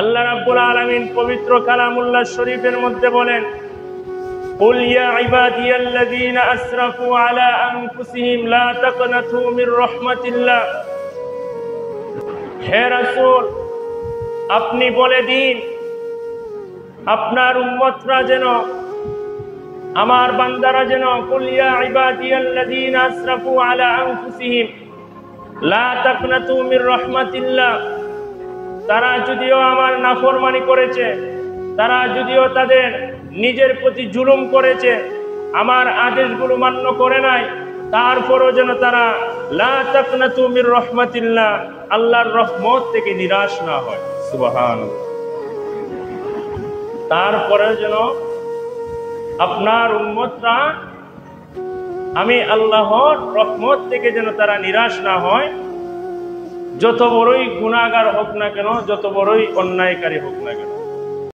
আল্লাহ রাব্বুল আলামিন পবিত্র কালামুল্লাহ শরীফের মধ্যে বলেন, কুল ইয়া ইবাদিয়াল্লাযীনা আসরাফু আলা আনফুসিহিম লা তাকনাতু মির রাহমাতিল্লাহ। হে রাসূল, আপনি বলে দিন আপনার উম্মতরা যেন, আমার বান্দারা যেন, কুল ইয়া ইবাদিয়াল্লাযীনা আসরাফু আলা আনফুসিহিম লা তাকনাতু মির রাহমাতিল্লাহ। তারা যদিও আমার নাফরমানি করেছে, তারা যদিও তাদের নিজের প্রতি জুলুম করেছে, আমার আদেশগুলো মান্য করে নাই, তারপরও যেন তারা লা তাকনাতু মির রাহমাতিল্লাহ, আল্লাহর রহমত থেকে নিরাশ না হয়। সুবহানাল্লাহ। তারপরে যেন আপনার উম্মতরা আমি আল্লাহর রহমত থেকে যেন তারা নিরাশ না হয়, যত বড়ই গুনাহগার হোক না কেন, যত বড়ই অন্যায়কারী হোক না কেন।